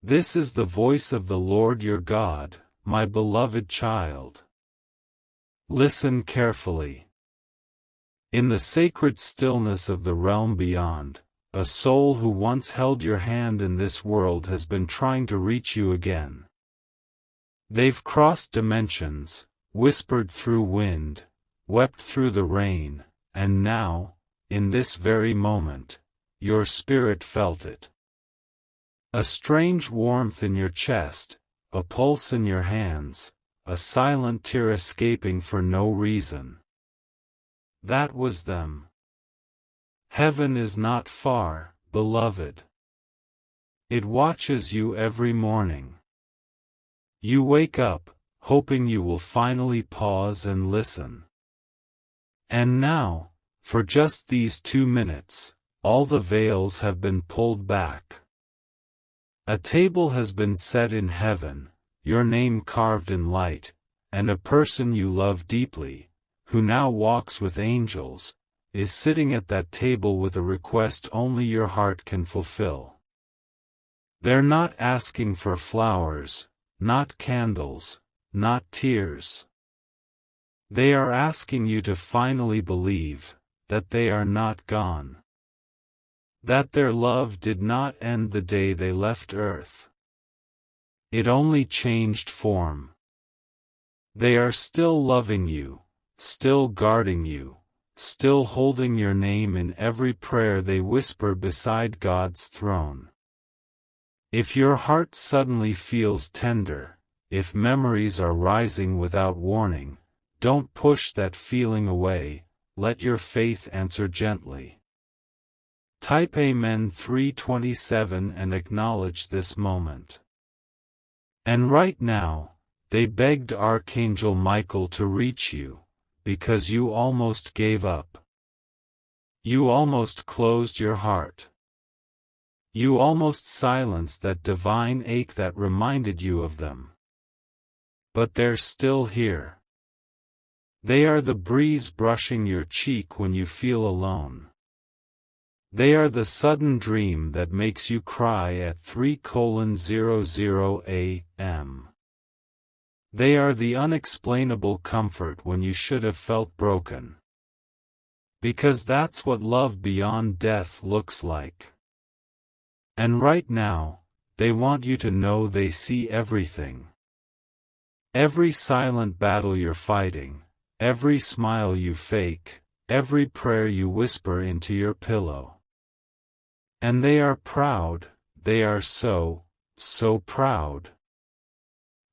This is the voice of the Lord your God, my beloved child. Listen carefully. In the sacred stillness of the realm beyond, a soul who once held your hand in this world has been trying to reach you again. They've crossed dimensions, whispered through wind, wept through the rain, and now, in this very moment, your spirit felt it. A strange warmth in your chest, a pulse in your hands, a silent tear escaping for no reason. That was them. Heaven is not far, beloved. It watches you every morning. You wake up, hoping you will finally pause and listen. And now, for just these 2 minutes, all the veils have been pulled back. A table has been set in heaven, your name carved in light, and a person you love deeply, who now walks with angels, is sitting at that table with a request only your heart can fulfill. They're not asking for flowers, not candles, not tears. They are asking you to finally believe that they are not gone. That their love did not end the day they left Earth. It only changed form. They are still loving you, still guarding you, still holding your name in every prayer they whisper beside God's throne. If your heart suddenly feels tender, if memories are rising without warning, don't push that feeling away, let your faith answer gently. Type Amen 327 and acknowledge this moment. And right now, they begged Archangel Michael to reach you, because you almost gave up. You almost closed your heart. You almost silenced that divine ache that reminded you of them. But they're still here. They are the breeze brushing your cheek when you feel alone. They are the sudden dream that makes you cry at 3:00 a.m. They are the unexplainable comfort when you should have felt broken. Because that's what love beyond death looks like. And right now, they want you to know they see everything. Every silent battle you're fighting, every smile you fake, every prayer you whisper into your pillow. And they are proud, they are so proud.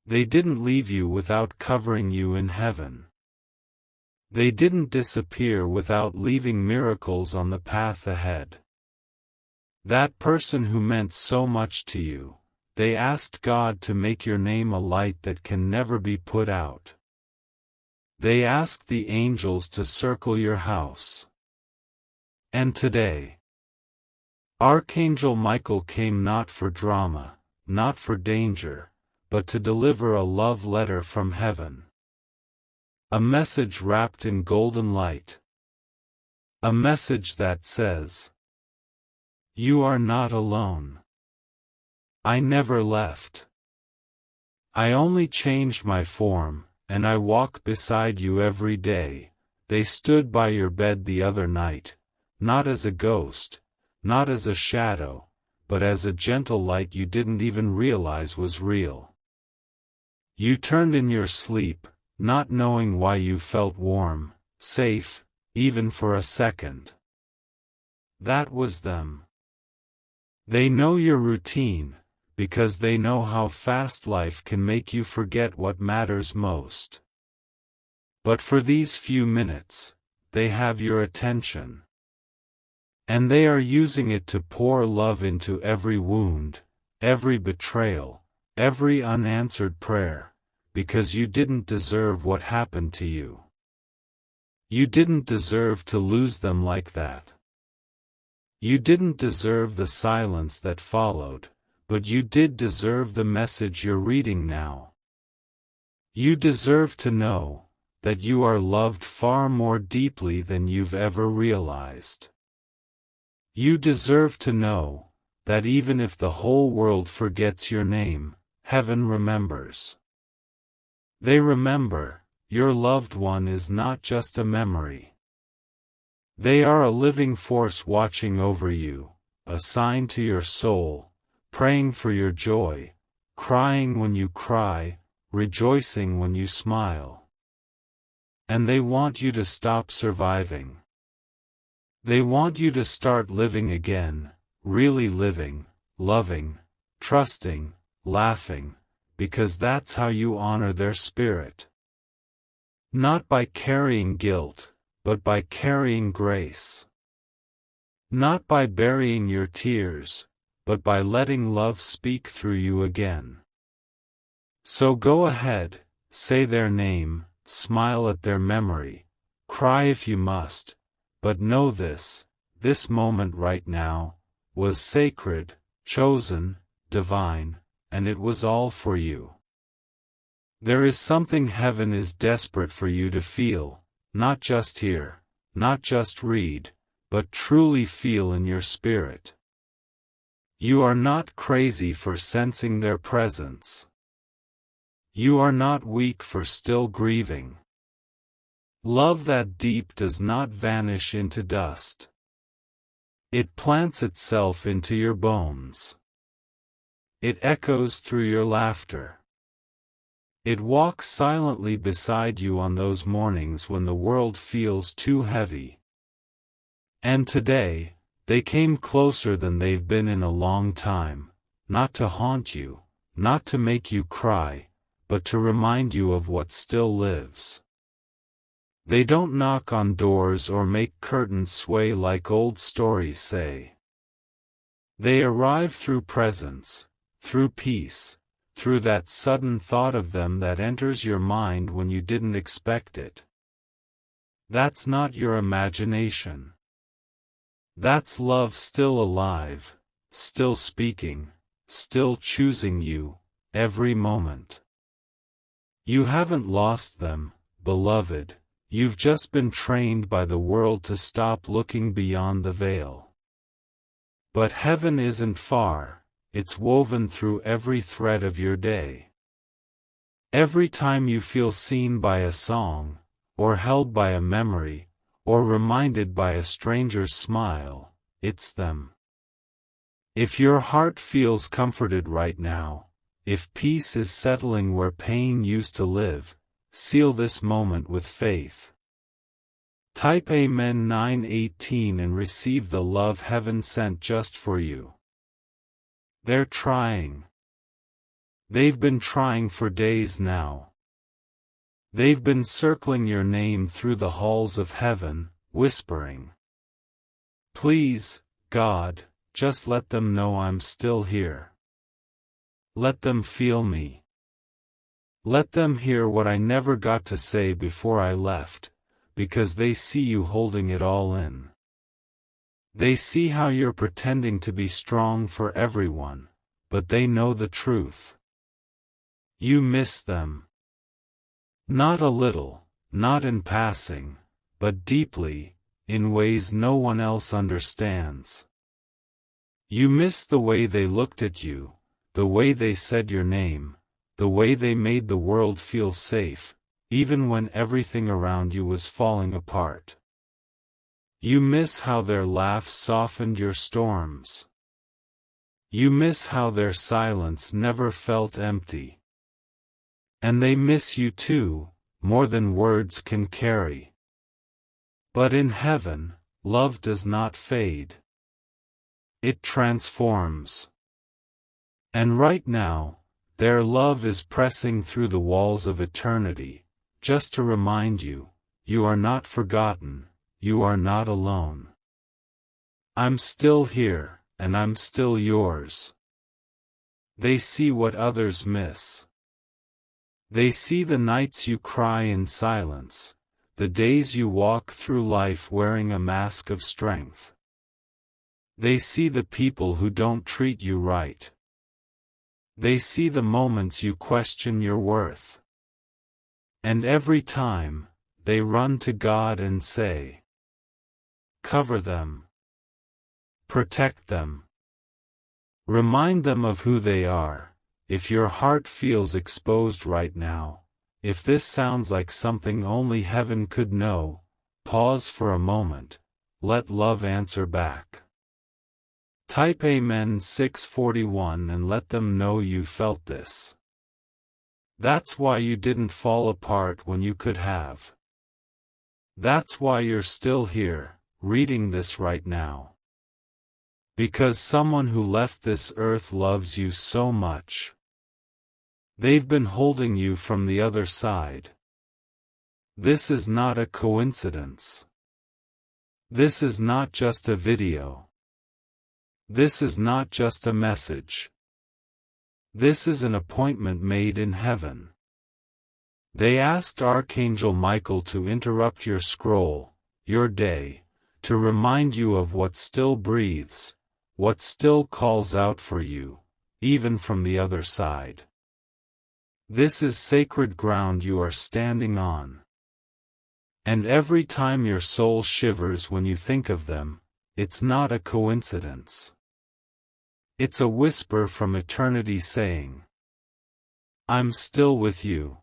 They didn't leave you without covering you in heaven. They didn't disappear without leaving miracles on the path ahead. That person who meant so much to you, they asked God to make your name a light that can never be put out. They asked the angels to circle your house. And today, Archangel Michael came not for drama, not for danger, but to deliver a love letter from heaven. A message wrapped in golden light. A message that says, "You are not alone. I never left. I only changed my form, and I walk beside you every day." They stood by your bed the other night, not as a ghost, not as a shadow, but as a gentle light you didn't even realize was real. You turned in your sleep, not knowing why you felt warm, safe, even for a second. That was them. They know your routine, because they know how fast life can make you forget what matters most. But for these few minutes, they have your attention. And they are using it to pour love into every wound, every betrayal, every unanswered prayer, because you didn't deserve what happened to you. You didn't deserve to lose them like that. You didn't deserve the silence that followed, but you did deserve the message you're reading now. You deserve to know that you are loved far more deeply than you've ever realized. You deserve to know that even if the whole world forgets your name, heaven remembers. They remember, your loved one is not just a memory. They are a living force watching over you, a sign to your soul, praying for your joy, crying when you cry, rejoicing when you smile. And they want you to stop surviving. They want you to start living again, really living, loving, trusting, laughing, because that's how you honor their spirit. Not by carrying guilt, but by carrying grace. Not by burying your tears, but by letting love speak through you again. So go ahead, say their name, smile at their memory, cry if you must, but know this moment right now, was sacred, chosen, divine, and it was all for you. There is something heaven is desperate for you to feel, not just hear, not just read, but truly feel in your spirit. You are not crazy for sensing their presence. You are not weak for still grieving. Love that deep does not vanish into dust. It plants itself into your bones. It echoes through your laughter. It walks silently beside you on those mornings when the world feels too heavy. And today, they came closer than they've been in a long time, not to haunt you, not to make you cry, but to remind you of what still lives. They don't knock on doors or make curtains sway like old stories say. They arrive through presence, through peace, through that sudden thought of them that enters your mind when you didn't expect it. That's not your imagination. That's love still alive, still speaking, still choosing you, every moment. You haven't lost them, beloved, you've just been trained by the world to stop looking beyond the veil. But heaven isn't far, it's woven through every thread of your day. Every time you feel seen by a song, or held by a memory, or reminded by a stranger's smile, it's them. If your heart feels comforted right now, if peace is settling where pain used to live, seal this moment with faith. Type Amen 918 and receive the love heaven sent just for you. They're trying. They've been trying for days now. They've been circling your name through the halls of heaven, whispering, "Please, God, just let them know I'm still here. Let them feel me. Let them hear what I never got to say before I left, because they see you holding it all in. They see how you're pretending to be strong for everyone, but they know the truth. You miss them. Not a little, not in passing, but deeply, in ways no one else understands. You miss the way they looked at you, the way they said your name, the way they made the world feel safe, even when everything around you was falling apart. You miss how their laughs softened your storms. You miss how their silence never felt empty. And they miss you too, more than words can carry. But in heaven, love does not fade. It transforms. And right now, their love is pressing through the walls of eternity, just to remind you, you are not forgotten, you are not alone. I'm still here, and I'm still yours. They see what others miss. They see the nights you cry in silence, the days you walk through life wearing a mask of strength. They see the people who don't treat you right. They see the moments you question your worth. And every time, they run to God and say, "Cover them. Protect them. Remind them of who they are. If your heart feels exposed right now, if this sounds like something only heaven could know, pause for a moment. Let love answer back. Type Amen 641 and let them know you felt this. That's why you didn't fall apart when you could have. That's why you're still here, reading this right now. Because someone who left this earth loves you so much. They've been holding you from the other side. This is not a coincidence. This is not just a video. This is not just a message. This is an appointment made in heaven. They asked Archangel Michael to interrupt your scroll, your day, to remind you of what still breathes, what still calls out for you, even from the other side. This is sacred ground you are standing on. And every time your soul shivers when you think of them, it's not a coincidence. It's a whisper from eternity saying, I'm still with you.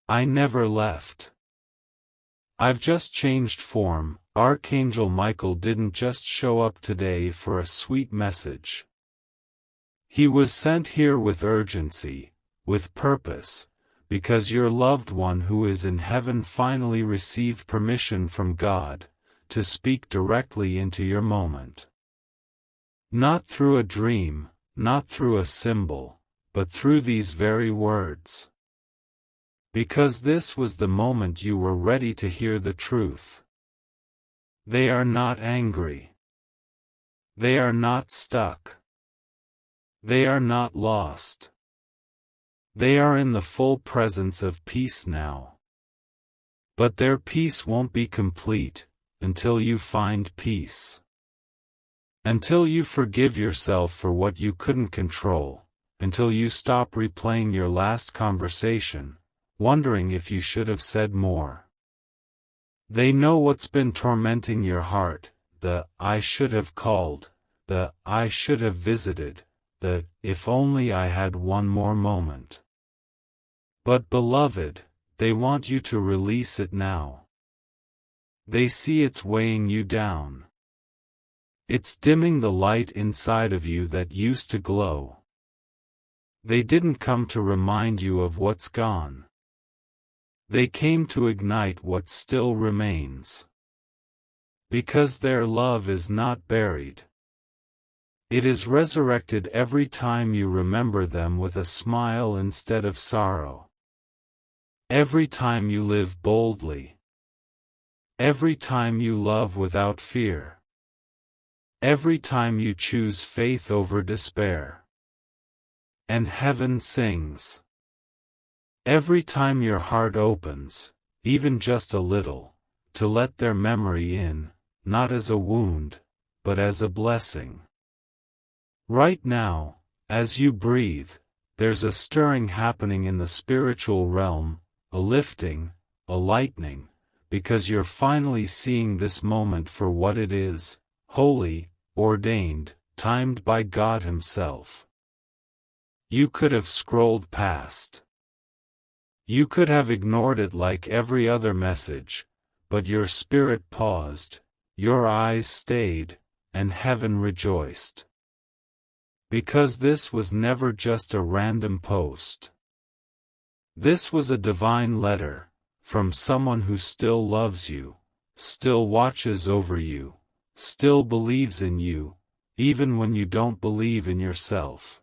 I never left. I've just changed form. Archangel Michael didn't just show up today for a sweet message. He was sent here with urgency, with purpose, because your loved one who is in heaven finally received permission from God to speak directly into your moment. Not through a dream, not through a symbol, but through these very words. Because this was the moment you were ready to hear the truth. They are not angry. They are not stuck. They are not lost. They are in the full presence of peace now. But their peace won't be complete until you find peace. Until you forgive yourself for what you couldn't control, until you stop replaying your last conversation, wondering if you should have said more. They know what's been tormenting your heart, the I should have called, the I should have visited, the if only I had one more moment. But beloved, they want you to release it now. They see it's weighing you down. It's dimming the light inside of you that used to glow. They didn't come to remind you of what's gone. They came to ignite what still remains. Because their love is not buried. It is resurrected every time you remember them with a smile instead of sorrow. Every time you live boldly. Every time you love without fear. Every time you choose faith over despair. And heaven sings. Every time your heart opens, even just a little, to let their memory in, not as a wound, but as a blessing. Right now, as you breathe, there's a stirring happening in the spiritual realm, a lifting, a lightening, because you're finally seeing this moment for what it is, holy, ordained, timed by God Himself. You could have scrolled past. You could have ignored it like every other message, but your spirit paused, your eyes stayed, and heaven rejoiced. Because this was never just a random post. This was a divine letter, from someone who still loves you, still watches over you, still believes in you, even when you don't believe in yourself.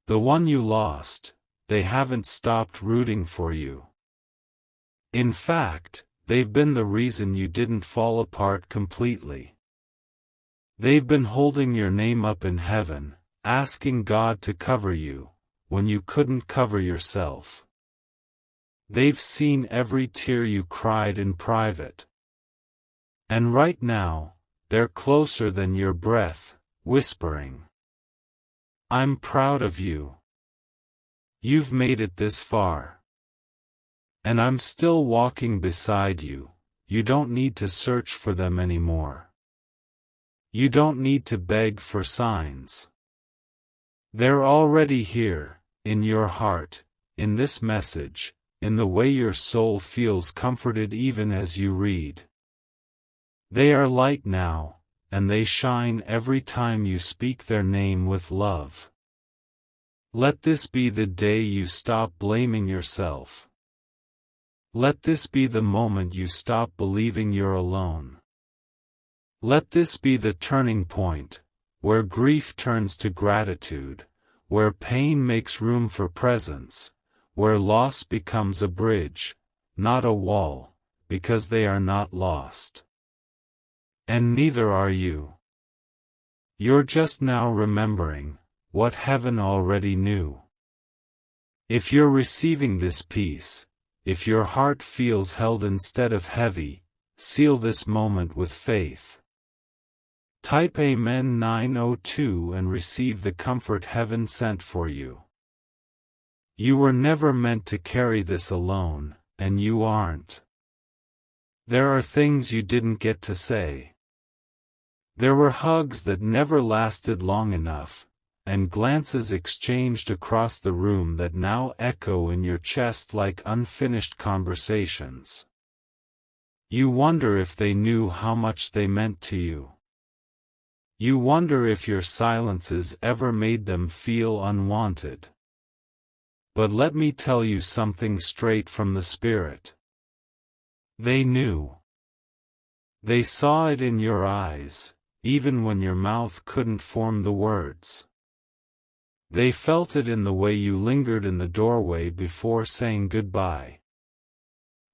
The one you lost, they haven't stopped rooting for you. In fact, they've been the reason you didn't fall apart completely. They've been holding your name up in heaven, asking God to cover you, when you couldn't cover yourself. They've seen every tear you cried in private. And right now, they're closer than your breath, whispering, I'm proud of you. You've made it this far. And I'm still walking beside you, you don't need to search for them anymore. You don't need to beg for signs. They're already here, in your heart, in this message, in the way your soul feels comforted even as you read. They are light now, and they shine every time you speak their name with love. Let this be the day you stop blaming yourself. Let this be the moment you stop believing you're alone. Let this be the turning point, where grief turns to gratitude, where pain makes room for presence, where loss becomes a bridge, not a wall, because they are not lost. And neither are you. You're just now remembering what heaven already knew. If you're receiving this peace, if your heart feels held instead of heavy, seal this moment with faith. Type Amen 902 and receive the comfort heaven sent for you. You were never meant to carry this alone, and you aren't. There are things you didn't get to say. There were hugs that never lasted long enough, and glances exchanged across the room that now echo in your chest like unfinished conversations. You wonder if they knew how much they meant to you. You wonder if your silences ever made them feel unwanted. But let me tell you something straight from the Spirit. They knew. They saw it in your eyes, even when your mouth couldn't form the words. They felt it in the way you lingered in the doorway before saying goodbye.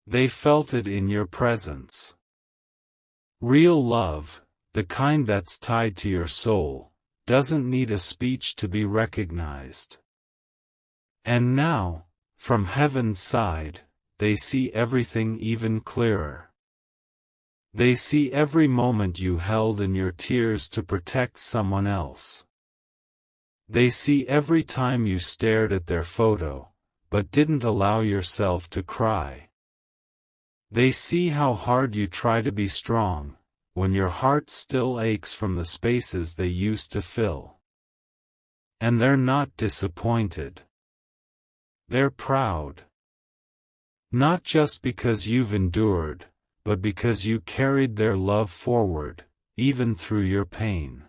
They felt it in your presence. Real love, the kind that's tied to your soul, doesn't need a speech to be recognized. And now, from heaven's side, they see everything even clearer. They see every moment you held in your tears to protect someone else. They see every time you stared at their photo, but didn't allow yourself to cry. They see how hard you try to be strong, when your heart still aches from the spaces they used to fill. And they're not disappointed. They're proud. Not just because you've endured, but because you carried their love forward, even through your pain.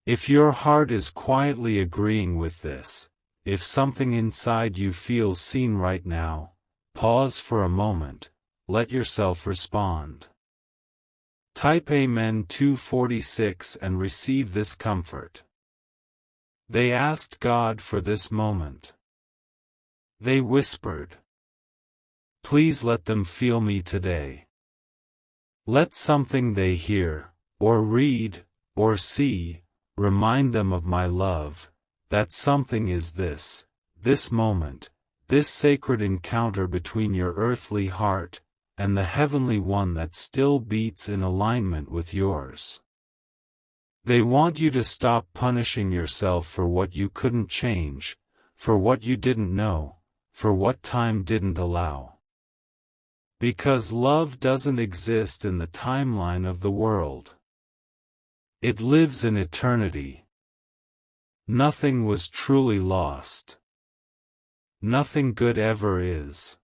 If your heart is quietly agreeing with this, if something inside you feels seen right now, pause for a moment, let yourself respond. Type Amen 246 and receive this comfort. They asked God for this moment. They whispered, "Please let them feel me today." Let something they hear, or read, or see, remind them of my love. That something is this moment, this sacred encounter between your earthly heart and the heavenly one that still beats in alignment with yours. They want you to stop punishing yourself for what you couldn't change, for what you didn't know, for what time didn't allow. Because love doesn't exist in the timeline of the world. It lives in eternity. Nothing was truly lost. Nothing good ever is.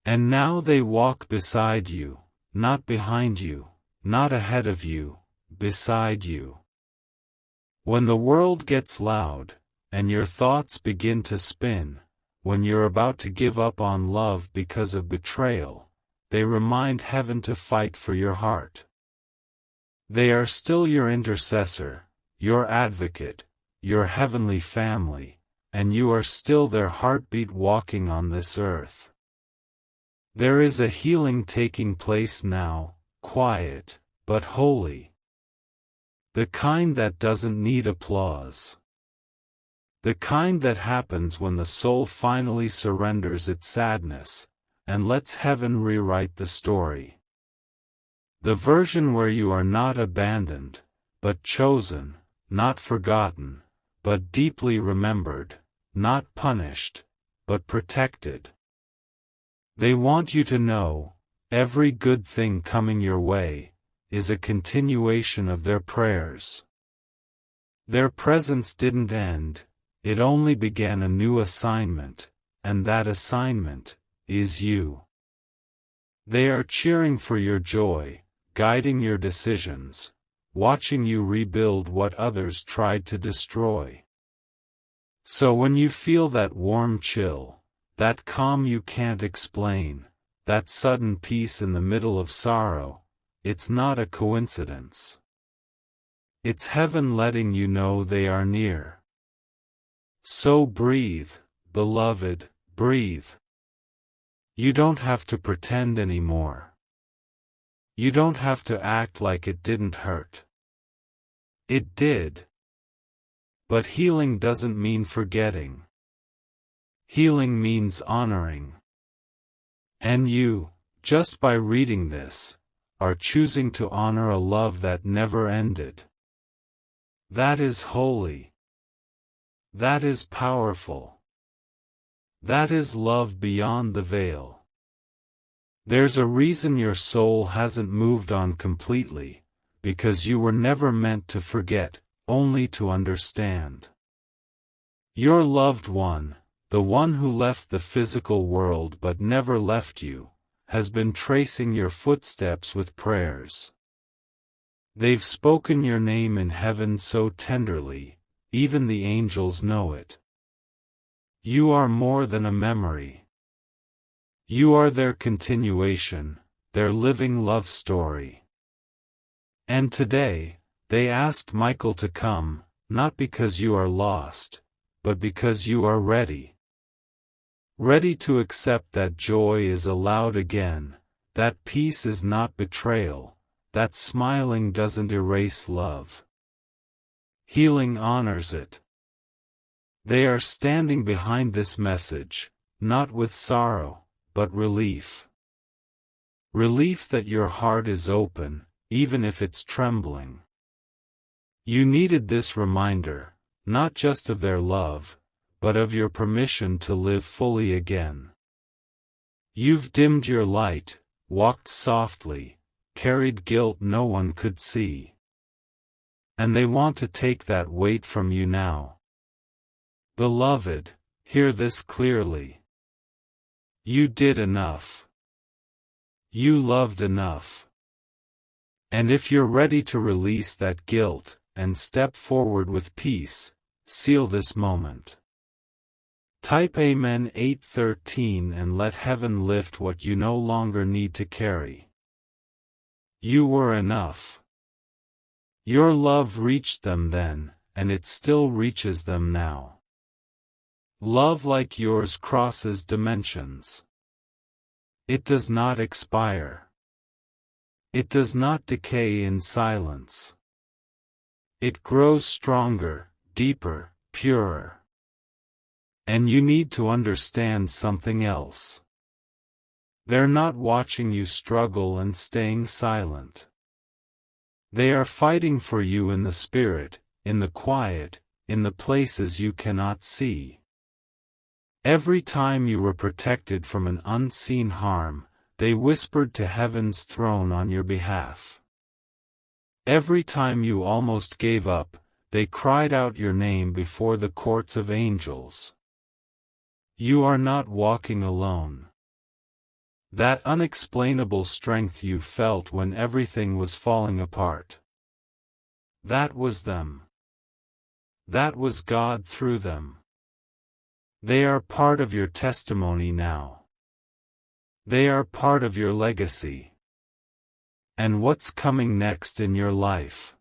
And now they walk beside you, not behind you, not ahead of you, beside you. When the world gets loud, and your thoughts begin to spin, when you're about to give up on love because of betrayal, they remind heaven to fight for your heart. They are still your intercessor, your advocate, your heavenly family, and you are still their heartbeat walking on this earth. There is a healing taking place now, quiet, but holy. The kind that doesn't need applause. The kind that happens when the soul finally surrenders its sadness, and lets heaven rewrite the story. The version where you are not abandoned, but chosen, not forgotten, but deeply remembered, not punished, but protected. They want you to know, every good thing coming your way, is a continuation of their prayers. Their presence didn't end, it only began a new assignment, and that assignment is you. They are cheering for your joy, guiding your decisions, watching you rebuild what others tried to destroy. So when you feel that warm chill, that calm you can't explain, that sudden peace in the middle of sorrow, it's not a coincidence. It's heaven letting you know they are near. So breathe, beloved, breathe. You don't have to pretend anymore. You don't have to act like it didn't hurt. It did. But healing doesn't mean forgetting. Healing means honoring. And you, just by reading this, are choosing to honor a love that never ended. That is holy. That is powerful. That is love beyond the veil. There's a reason your soul hasn't moved on completely, because you were never meant to forget, only to understand. Your loved one, the one who left the physical world but never left you, has been tracing your footsteps with prayers. They've spoken your name in heaven so tenderly, even the angels know it. You are more than a memory. You are their continuation, their living love story. And today, they asked Michael to come, not because you are lost, but because you are ready. Ready to accept that joy is allowed again, that peace is not betrayal, that smiling doesn't erase love. Healing honors it. They are standing behind this message, not with sorrow, but relief. Relief that your heart is open, even if it's trembling. You needed this reminder, not just of their love, but of your permission to live fully again. You've dimmed your light, walked softly, carried guilt no one could see. And they want to take that weight from you now. Beloved, hear this clearly. You did enough. You loved enough. And if you're ready to release that guilt, and step forward with peace, seal this moment. Type Amen 813 and let heaven lift what you no longer need to carry. You were enough. Your love reached them then, and it still reaches them now. Love like yours crosses dimensions. It does not expire. It does not decay in silence. It grows stronger, deeper, purer. And you need to understand something else. They're not watching you struggle and staying silent. They are fighting for you in the spirit, in the quiet, in the places you cannot see. Every time you were protected from an unseen harm, they whispered to heaven's throne on your behalf. Every time you almost gave up, they cried out your name before the courts of angels. You are not walking alone. That unexplainable strength you felt when everything was falling apart. That was them. That was God through them. They are part of your testimony now. They are part of your legacy. And what's coming next in your life?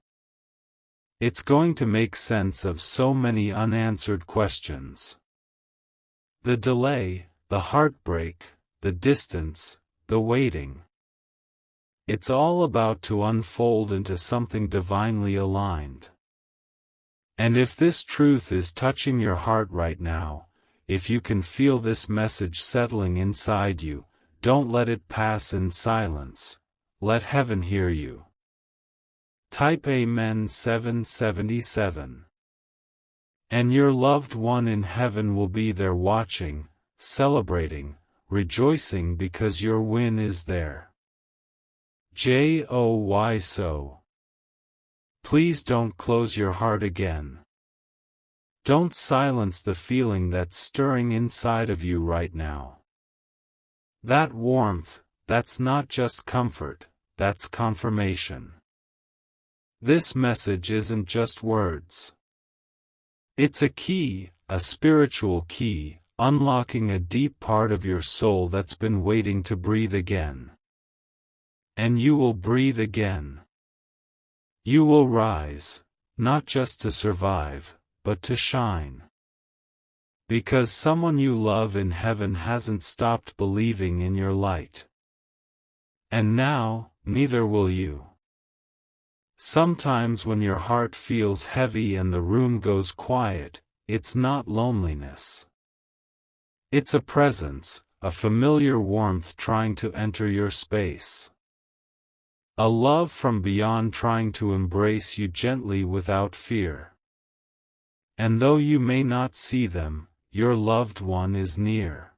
It's going to make sense of so many unanswered questions. The delay, the heartbreak, the distance, the waiting. It's all about to unfold into something divinely aligned. And if this truth is touching your heart right now, if you can feel this message settling inside you, don't let it pass in silence. Let heaven hear you. Type Amen 777. And your loved one in heaven will be there watching, celebrating, rejoicing because your win is there. Joy so. Please don't close your heart again. Don't silence the feeling that's stirring inside of you right now. That warmth, that's not just comfort, that's confirmation. This message isn't just words. It's a key, a spiritual key, unlocking a deep part of your soul that's been waiting to breathe again. And you will breathe again. You will rise, not just to survive, but to shine. Because someone you love in heaven hasn't stopped believing in your light. And now, neither will you. Sometimes when your heart feels heavy and the room goes quiet, it's not loneliness. It's a presence, a familiar warmth trying to enter your space. A love from beyond trying to embrace you gently without fear. And though you may not see them, your loved one is near.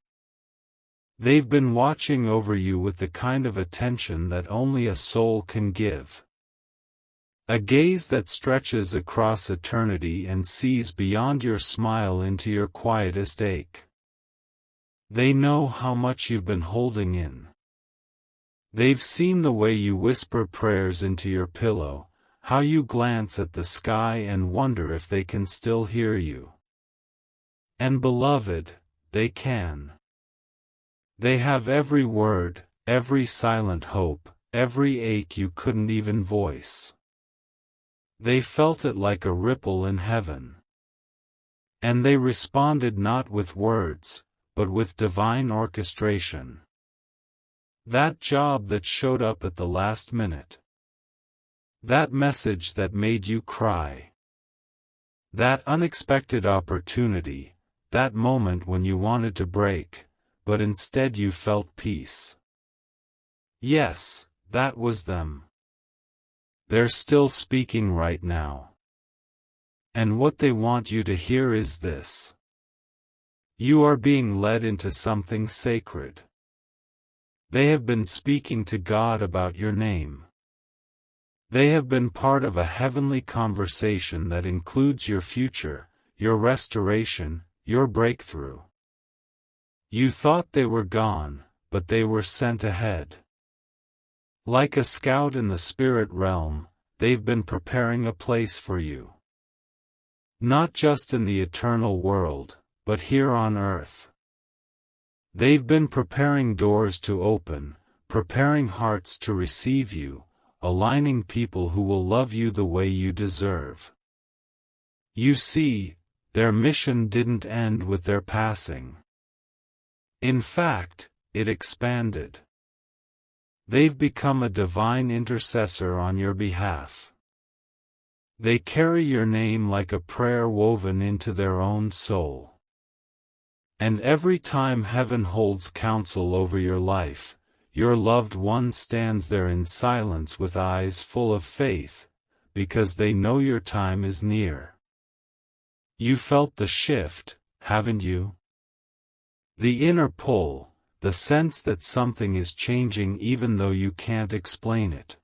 They've been watching over you with the kind of attention that only a soul can give. A gaze that stretches across eternity and sees beyond your smile into your quietest ache. They know how much you've been holding in. They've seen the way you whisper prayers into your pillow, how you glance at the sky and wonder if they can still hear you. And beloved, they can. They have every word, every silent hope, every ache you couldn't even voice. They felt it like a ripple in heaven. And they responded not with words, but with divine orchestration. That job that showed up at the last minute. That message that made you cry. That unexpected opportunity, that moment when you wanted to break, but instead you felt peace. Yes, that was them. They're still speaking right now. And what they want you to hear is this. You are being led into something sacred. They have been speaking to God about your name. They have been part of a heavenly conversation that includes your future, your restoration, your breakthrough. You thought they were gone, but they were sent ahead. Like a scout in the spirit realm, they've been preparing a place for you. Not just in the eternal world, but here on earth. They've been preparing doors to open, preparing hearts to receive you, aligning people who will love you the way you deserve. You see, their mission didn't end with their passing. In fact, it expanded. They've become a divine intercessor on your behalf. They carry your name like a prayer woven into their own soul. And every time heaven holds counsel over your life, your loved one stands there in silence with eyes full of faith, because they know your time is near. You felt the shift, haven't you? The inner pull, the sense that something is changing even though you can't explain it.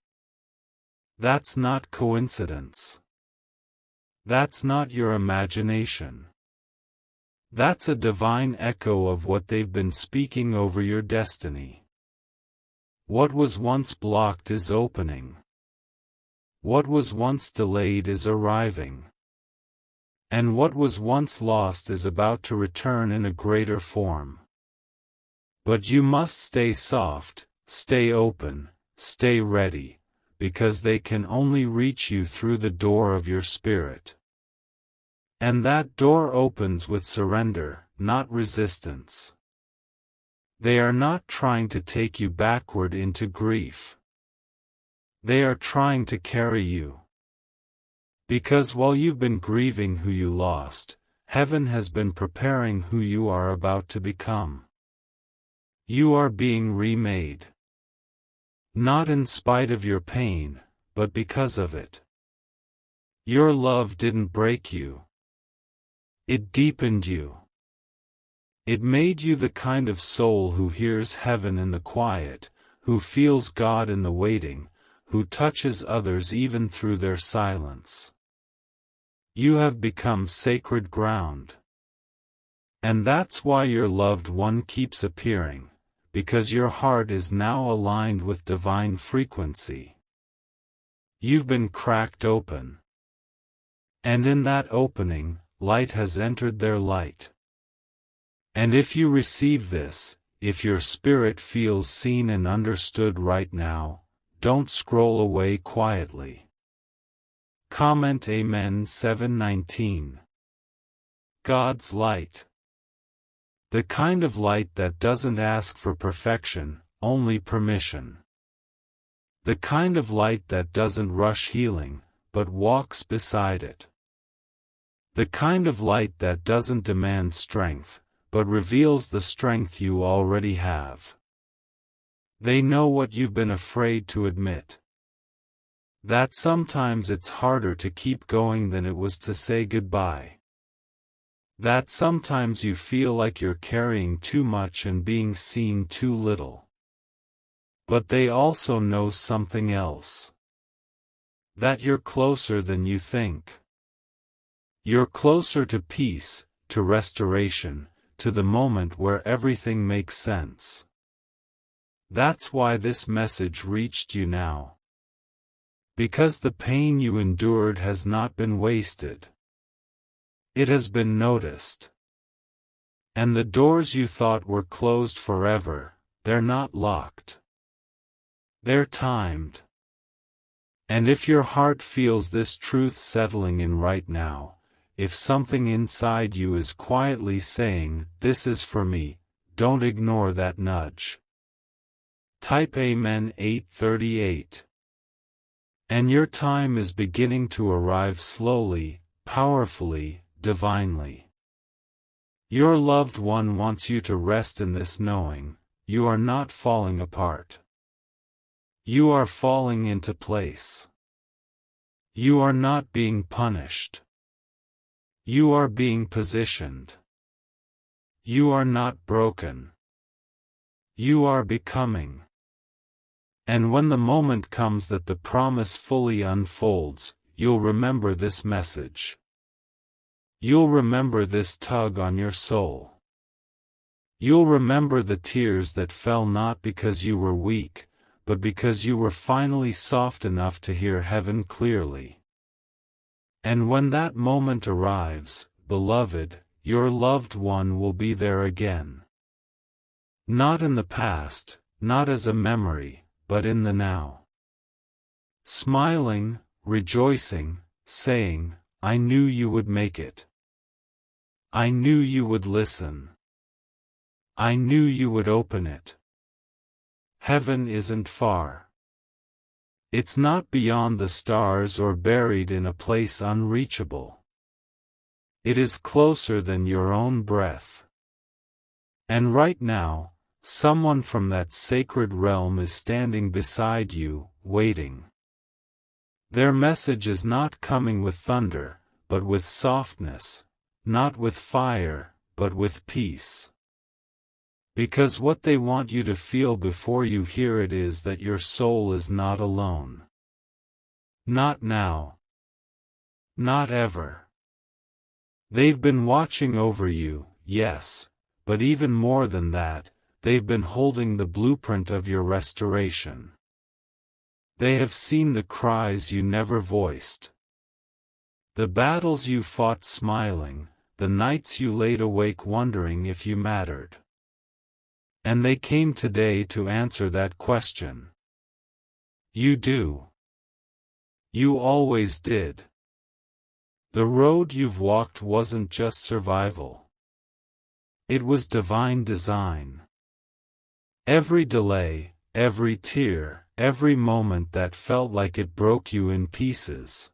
That's not coincidence. That's not your imagination. That's a divine echo of what they've been speaking over your destiny. What was once blocked is opening. What was once delayed is arriving. And what was once lost is about to return in a greater form. But you must stay soft, stay open, stay ready, because they can only reach you through the door of your spirit. And that door opens with surrender, not resistance. They are not trying to take you backward into grief. They are trying to carry you. Because while you've been grieving who you lost, heaven has been preparing who you are about to become. You are being remade. Not in spite of your pain, but because of it. Your love didn't break you. It deepened you. It made you the kind of soul who hears heaven in the quiet, who feels God in the waiting, who touches others even through their silence. You have become sacred ground. And that's why your loved one keeps appearing, because your heart is now aligned with divine frequency. You've been cracked open. And in that opening, light has entered their light. And if you receive this, if your spirit feels seen and understood right now, don't scroll away quietly. Comment Amen 7:19. God's light. The kind of light that doesn't ask for perfection, only permission. The kind of light that doesn't rush healing, but walks beside it. The kind of light that doesn't demand strength, but reveals the strength you already have. They know what you've been afraid to admit. That sometimes it's harder to keep going than it was to say goodbye. That sometimes you feel like you're carrying too much and being seen too little. But they also know something else. That you're closer than you think. You're closer to peace, to restoration, to the moment where everything makes sense. That's why this message reached you now. Because the pain you endured has not been wasted. It has been noticed. And the doors you thought were closed forever, they're not locked. They're timed. And if your heart feels this truth settling in right now, if something inside you is quietly saying, "This is for me," don't ignore that nudge. Type Amen 8:38. And your time is beginning to arrive slowly, powerfully, divinely. Your loved one wants you to rest in this knowing, you are not falling apart. You are falling into place. You are not being punished. You are being positioned. You are not broken. You are becoming. And when the moment comes that the promise fully unfolds, you'll remember this message. You'll remember this tug on your soul. You'll remember the tears that fell not because you were weak, but because you were finally soft enough to hear heaven clearly. And when that moment arrives, beloved, your loved one will be there again. Not in the past, not as a memory, but in the now. Smiling, rejoicing, saying, "I knew you would make it. I knew you would listen. I knew you would open it." Heaven isn't far. It's not beyond the stars or buried in a place unreachable. It is closer than your own breath. And right now, someone from that sacred realm is standing beside you, waiting. Their message is not coming with thunder, but with softness, not with fire, but with peace. Because what they want you to feel before you hear it is that your soul is not alone. Not now. Not ever. They've been watching over you, yes, but even more than that, they've been holding the blueprint of your restoration. They have seen the cries you never voiced. The battles you fought smiling, the nights you laid awake wondering if you mattered. And they came today to answer that question. You do. You always did. The road you've walked wasn't just survival. It was divine design. Every delay, every tear, every moment that felt like it broke you in pieces.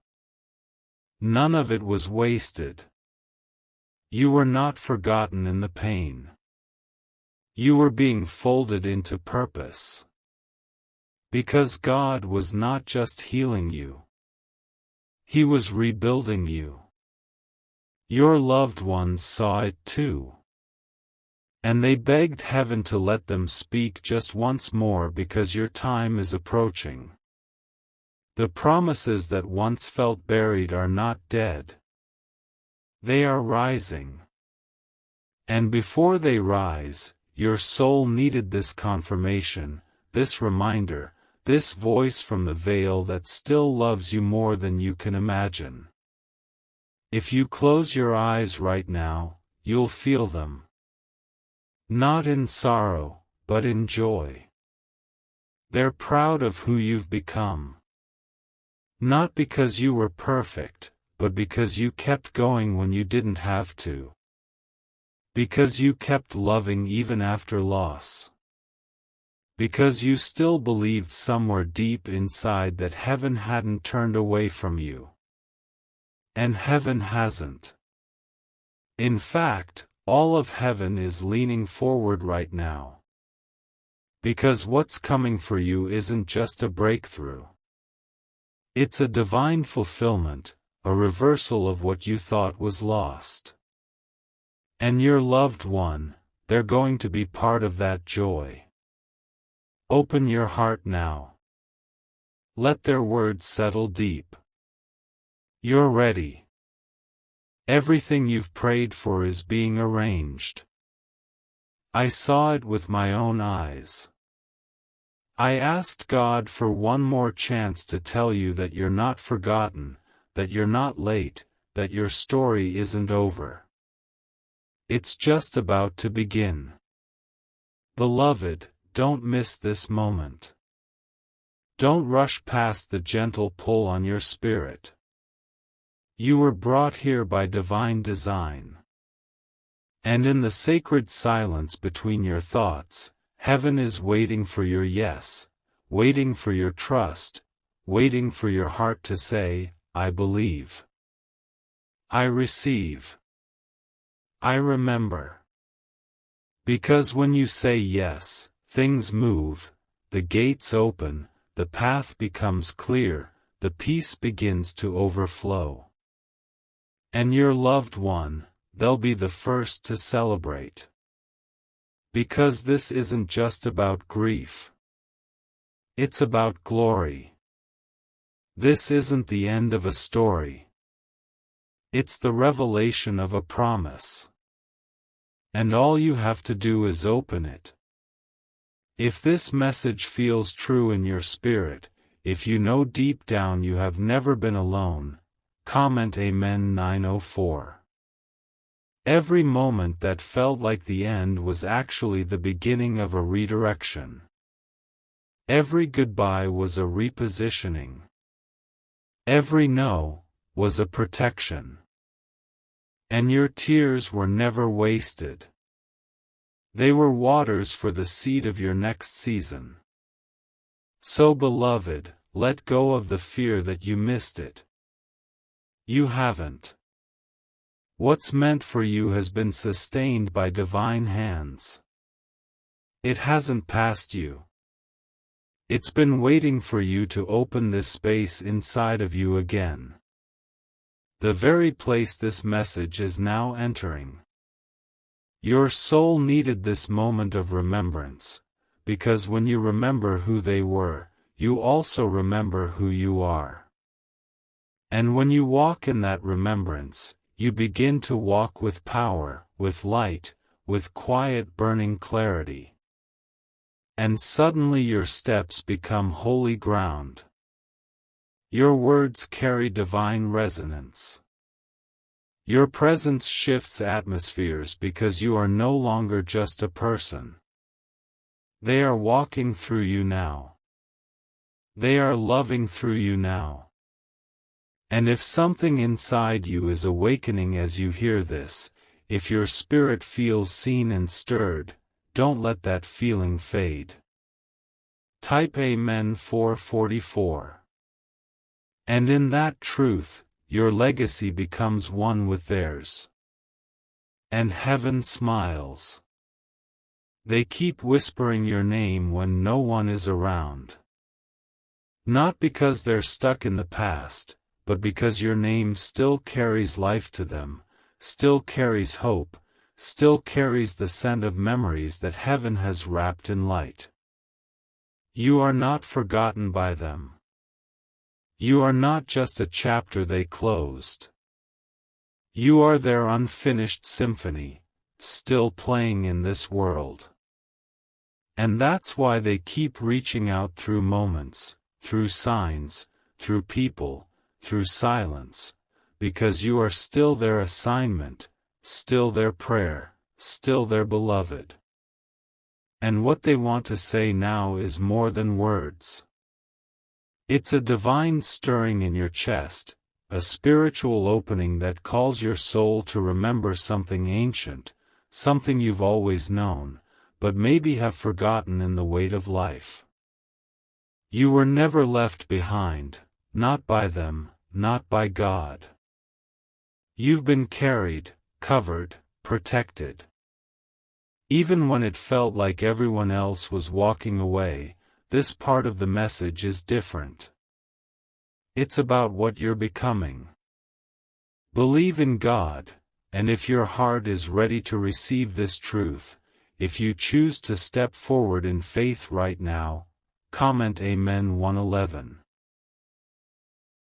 None of it was wasted. You were not forgotten in the pain. You were being folded into purpose. Because God was not just healing you. He was rebuilding you. Your loved ones saw it too. And they begged heaven to let them speak just once more because your time is approaching. The promises that once felt buried are not dead. They are rising. And before they rise, your soul needed this confirmation, this reminder, this voice from the veil that still loves you more than you can imagine. If you close your eyes right now, you'll feel them. Not in sorrow, but in joy. They're proud of who you've become. Not because you were perfect, but because you kept going when you didn't have to. Because you kept loving even after loss. Because you still believed somewhere deep inside that heaven hadn't turned away from you. And heaven hasn't. In fact, all of heaven is leaning forward right now. Because what's coming for you isn't just a breakthrough. It's a divine fulfillment, a reversal of what you thought was lost. And your loved one, they're going to be part of that joy. Open your heart now. Let their words settle deep. You're ready. Everything you've prayed for is being arranged. I saw it with my own eyes. I asked God for one more chance to tell you that you're not forgotten, that you're not late, that your story isn't over. It's just about to begin. Beloved, don't miss this moment. Don't rush past the gentle pull on your spirit. You were brought here by divine design. And in the sacred silence between your thoughts, heaven is waiting for your yes, waiting for your trust, waiting for your heart to say, I believe. I receive. I remember. Because when you say yes, things move, the gates open, the path becomes clear, the peace begins to overflow. And your loved one, they'll be the first to celebrate. Because this isn't just about grief. It's about glory. This isn't the end of a story. It's the revelation of a promise. And all you have to do is open it. If this message feels true in your spirit, if you know deep down you have never been alone, comment Amen 904. Every moment that felt like the end was actually the beginning of a redirection. Every goodbye was a repositioning. Every no was a protection. And your tears were never wasted. They were waters for the seed of your next season. So beloved, let go of the fear that you missed it. You haven't. What's meant for you has been sustained by divine hands. It hasn't passed you. It's been waiting for you to open this space inside of you again. The very place this message is now entering. Your soul needed this moment of remembrance, because when you remember who they were, you also remember who you are. And when you walk in that remembrance, you begin to walk with power, with light, with quiet burning clarity. And suddenly your steps become holy ground. Your words carry divine resonance. Your presence shifts atmospheres because you are no longer just a person. They are walking through you now. They are loving through you now. And if something inside you is awakening as you hear this, if your spirit feels seen and stirred, don't let that feeling fade. Type Amen 444. And in that truth, your legacy becomes one with theirs. And heaven smiles. They keep whispering your name when no one is around. Not because they're stuck in the past, but because your name still carries life to them, still carries hope, still carries the scent of memories that heaven has wrapped in light. You are not forgotten by them. You are not just a chapter they closed. You are their unfinished symphony, still playing in this world. And that's why they keep reaching out through moments, through signs, through people, through silence, because you are still their assignment, still their prayer, still their beloved. And what they want to say now is more than words. It's a divine stirring in your chest, a spiritual opening that calls your soul to remember something ancient, something you've always known, but maybe have forgotten in the weight of life. You were never left behind, not by them, not by God. You've been carried, covered, protected. Even when it felt like everyone else was walking away, this part of the message is different. It's about what you're becoming. Believe in God, and if your heart is ready to receive this truth, if you choose to step forward in faith right now, comment Amen 111.